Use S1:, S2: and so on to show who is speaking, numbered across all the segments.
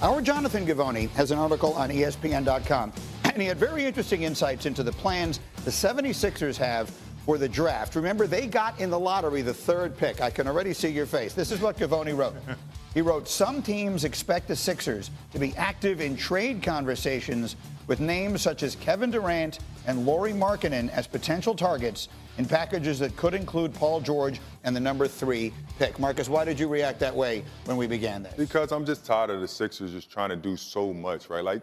S1: Our Jonathan Givony has an article on ESPN.com, and he had very interesting insights into the plans the 76ers have for the draft. Remember, they got in the lottery the third pick. I can already see your face. This is what Givony wrote. He wrote, some teams expect the Sixers to be active in trade conversations with names such as Kevin Durant and Lauri Markkanen as potential targets in packages that could include Paul George and the number 3 pick. Marcus, why did you react that way when we began this?
S2: Because I'm just tired of the Sixers just trying to do so much, right? Like,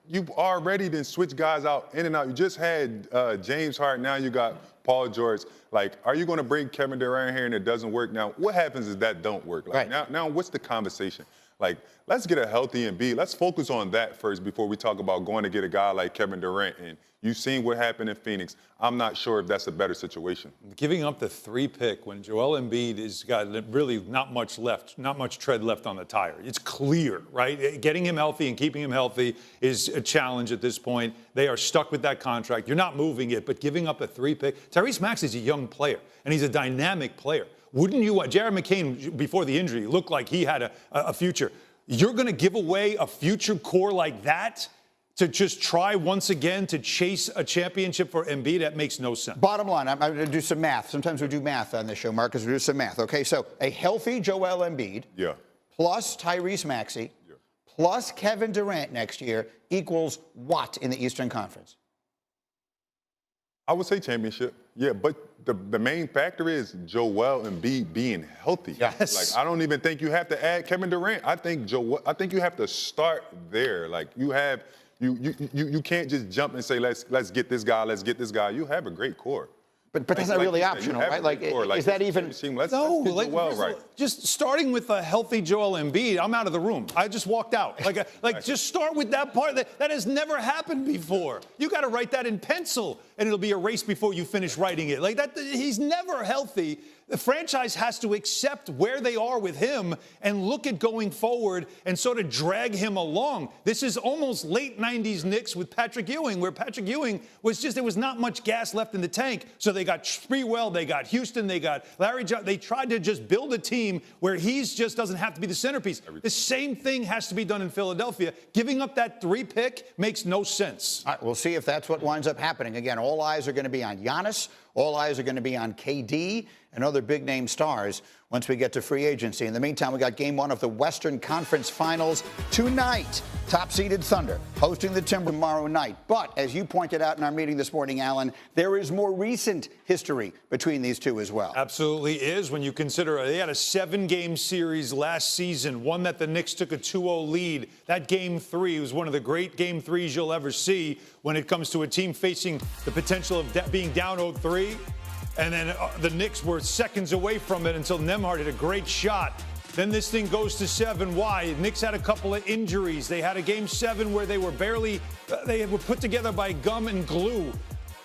S2: you've already been switch guys out in and out. You just had James Harden. Now you got Paul George. Like, are you going to bring Kevin Durant here and it doesn't work? Now, what happens if that don't work? Like,
S1: right.
S2: Now, what's the conversation? Like, let's get a healthy Embiid. Let's focus on that first before we talk about going to get a guy like Kevin Durant. And you've seen what happened in Phoenix. I'm not sure if that's a better situation.
S3: Giving up the 3 pick when Joel Embiid has got really not much left, not much tread left on the tire. It's clear, right? Getting him healthy and keeping him healthy is a challenge at this point. They are stuck with that contract. You're not moving it, but giving up a 3 pick. Tyrese Maxey is a young player, and he's a dynamic player. Wouldn't you want Jared McCain, before the injury, looked like he had a future. You're going to give away a future core like that to just try once again to chase a championship for Embiid? That makes no sense.
S1: Bottom line, I'm going to do some math. Sometimes we do math on this show, Marcus. We do some math. Okay, so a healthy Joel Embiid plus Tyrese Maxey plus Kevin Durant next year equals what in the Eastern Conference?
S2: I would say championship. Yeah, but the main factor is Joel Embiid being healthy.
S1: Yes.
S2: Like, I don't even think you have to add Kevin Durant. I think you have to start there. Like, you can't just jump and say let's get this guy, let's get this guy. You have a great core. But
S1: that's not really optional, right? Like, is that even?
S3: Just starting with a healthy Joel Embiid, I'm out of the room. I just walked out. Just start with that part. That has never happened before. You got to write that in pencil, and it'll be erased before you finish writing it. Like that, he's never healthy. The franchise has to accept where they are with him and look at going forward and sort of drag him along. This is almost late 90s Knicks with Patrick Ewing, where Patrick Ewing there was not much gas left in the tank. So they got Sprewell, they got Houston, they got Larry Johnson. They tried to just build a team where he's just doesn't have to be the centerpiece. The same thing has to be done in Philadelphia. Giving up that 3 pick makes no sense.
S1: All right, we'll see if that's what winds up happening. Again, all eyes are going to be on Giannis. All eyes are going to be on KD and other big-name stars once we get to free agency. In the meantime, we got Game 1 of the Western Conference Finals tonight. Top-seeded Thunder hosting the Timberwolves tomorrow night. But, as you pointed out in our meeting this morning, Alan, there is more recent history between these two as well.
S3: Absolutely is, when you consider they had a 7-game series last season, one that the Knicks took a 2-0 lead. That Game 3 was one of the great Game 3s you'll ever see when it comes to a team facing the potential of being down 0-3. And then the Knicks were seconds away from it until Nembhard hit a great shot. Then this thing goes to 7. Why? Knicks had a couple of injuries. They had a Game 7 where they were they were put together by gum and glue.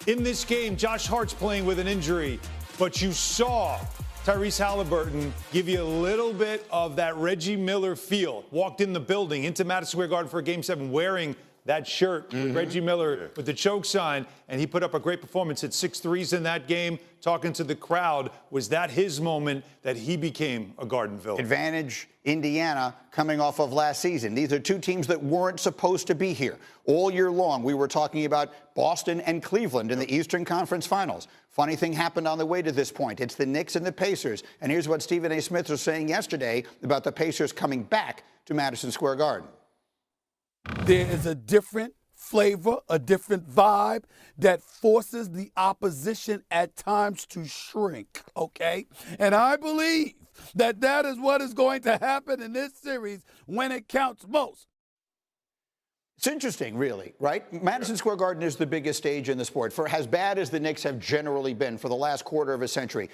S3: In this game, Josh Hart's playing with an injury. But you saw Tyrese Halliburton give you a little bit of that Reggie Miller feel. Walked in the building, into Madison Square Garden for a Game 7 wearing that shirt with Reggie Miller with the choke sign, and he put up a great performance, hit 6 threes in that game, talking to the crowd. Was that his moment that he became a Garden villain?
S1: Advantage Indiana coming off of last season. These are two teams that weren't supposed to be here. All year long, we were talking about Boston and Cleveland in the Eastern Conference Finals. Funny thing happened on the way to this point. It's the Knicks and the Pacers. And here's what Stephen A. Smith was saying yesterday about the Pacers coming back to Madison Square Garden.
S4: There is a different flavor, a different vibe that forces the opposition at times to shrink, okay? And I believe that that is what is going to happen in this series when it counts most.
S1: It's interesting, really, right? Madison Square Garden is the biggest stage in the sport. For as bad as the Knicks have generally been for the last quarter of a century,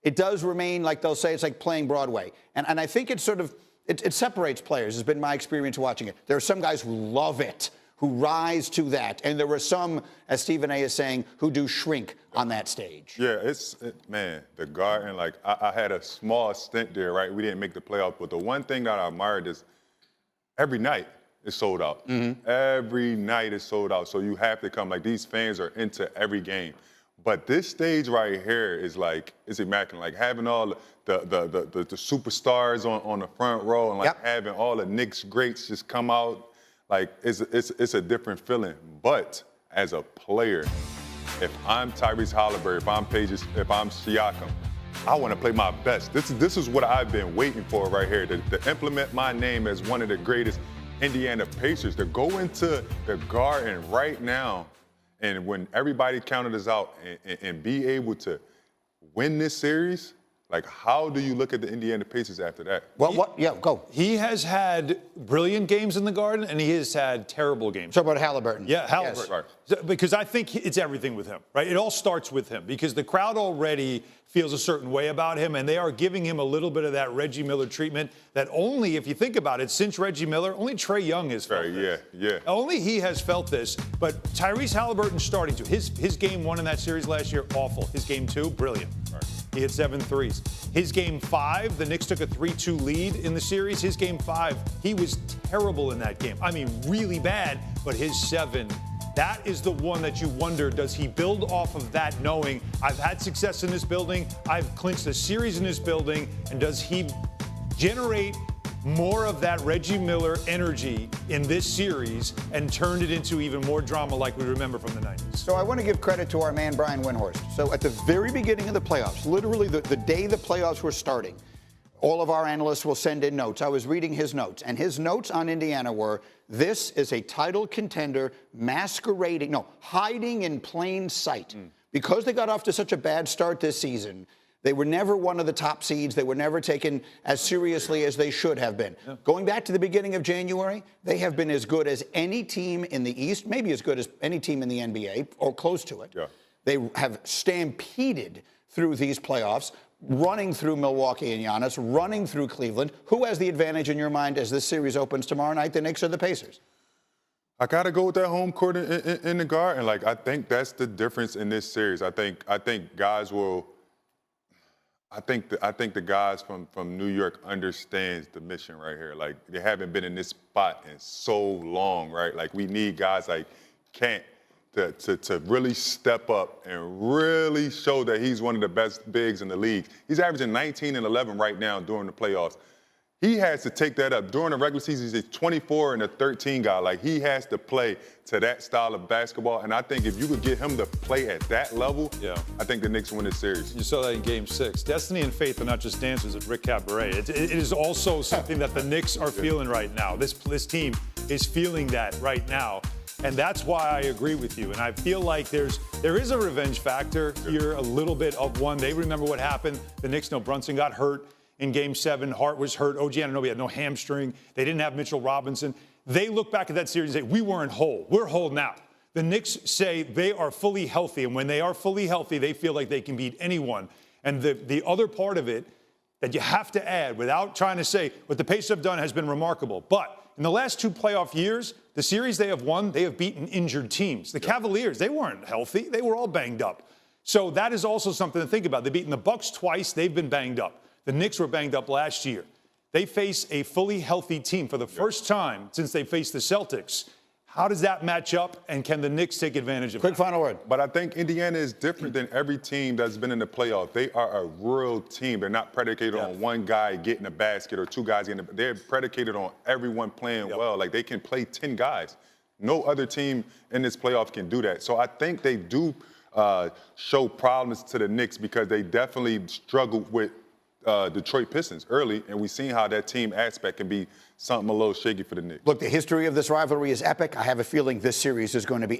S1: it does remain, like they'll say, it's like playing Broadway. And I think it's sort of It separates players, has been my experience watching it. There are some guys who love it, who rise to that. And there are some, as Stephen A. is saying, who do shrink on that stage.
S2: Yeah, man, the Garden, like, I had a small stint there, right? We didn't make the playoffs, but the one thing that I admired is every night is sold out. Every night is sold out, so you have to come. Like, these fans are into every game. But this stage right here is like, it's immaculate. Like having all the superstars on the front row and like having all the Knicks greats just come out, like it's a different feeling. But as a player, if I'm Tyrese Halliburton, if I'm Siakam, I want to play my best. This is what I've been waiting for right here, to implement my name as one of the greatest Indiana Pacers, to go into the Garden right now, and when everybody counted us out and be able to win this series, like how do you look at the Indiana Pacers after that?
S1: Well, yeah, go.
S3: He has had brilliant games in the Garden, and he has had terrible games.
S1: So about Halliburton.
S3: Yeah, Halliburton.
S2: Yes.
S3: So, because I think it's everything with him, right? It all starts with him because the crowd already feels a certain way about him, and they are giving him a little bit of that Reggie Miller treatment that only, if you think about it, since Reggie Miller, only Trae Young has felt this.
S2: Yeah.
S3: Only he has felt this, but Tyrese Halliburton's starting to. His game 1 in that series last year, awful. His game 2, brilliant. Right. He hit 7 threes. His game 5, the Knicks took a 3-2 lead in the series. His game 5, he was terrible in that game. I mean, really bad, but his 7, that is the one that you wonder, does he build off of that knowing I've had success in this building, I've clinched a series in this building, and does he generate more of that Reggie Miller energy in this series and turn it into even more drama like we remember from the 90s?
S1: So I want to give credit to our man, Brian Windhorst. So at the very beginning of the playoffs, literally the day the playoffs were starting, all of our analysts will send in notes. I was reading his notes, and his notes on Indiana were, this is a title contender hiding in plain sight. Because they got off to such a bad start this season, they were never one of the top seeds. They were never taken as seriously as they should have been. Yeah. Going back to the beginning of January, they have been as good as any team in the East, maybe as good as any team in the NBA, or close to it. Yeah. They have stampeded through these playoffs, running through Milwaukee and Giannis, running through Cleveland. Who has the advantage in your mind as this series opens tomorrow night, the Knicks or the Pacers?
S2: I got to go with that home court in the Garden. Like, I think that's the difference in this series. I think guys will – I think the guys from New York understands the mission right here. Like, they haven't been in this spot in so long, right? Like, we need guys like Kent to really step up and really show that he's one of the best bigs in the league. He's averaging 19 and 11 right now during the playoffs. He has to take that up. During the regular season, he's a 24 and a 13 guy. Like, he has to play to that style of basketball. And I think if you could get him to play at that level, I think the Knicks win this series.
S3: You saw that in Game 6. Destiny and faith are not just dancers at Rick Cabaret. It is also something that the Knicks are feeling right now. This team is feeling that right now. And that's why I agree with you. And I feel like there is a revenge factor here, a little bit of one. They remember what happened. The Knicks know Brunson got hurt in Game 7. Hart was hurt. OG Anunoby had no hamstring. They didn't have Mitchell Robinson. They look back at that series and say, we weren't whole. We're whole now. The Knicks say they are fully healthy. And when they are fully healthy, they feel like they can beat anyone. And the other part of it that you have to add, without trying to say what the Pacers have done has been remarkable. But in the last 2 playoff years, the series they have won, they have beaten injured teams. The Cavaliers, they weren't healthy. They were all banged up. So that is also something to think about. They've beaten the Bucks twice. They've been banged up. The Knicks were banged up last year. They face a fully healthy team for the first time since they faced the Celtics. How does that match up, and can the Knicks take advantage of it?
S1: Quick final word.
S2: But I think Indiana is different than every team that's been in the playoff. They are a real team. They're not predicated on one guy getting a basket or 2 guys getting they're predicated on everyone playing well. Like, they can play 10 guys. No other team in this playoff can do that. So I think they do show problems to the Knicks because they definitely struggled with Detroit Pistons early, and we've seen how that team aspect can be something a little shaky for the Knicks.
S1: Look, the history of this rivalry is epic. I have a feeling this series is going to be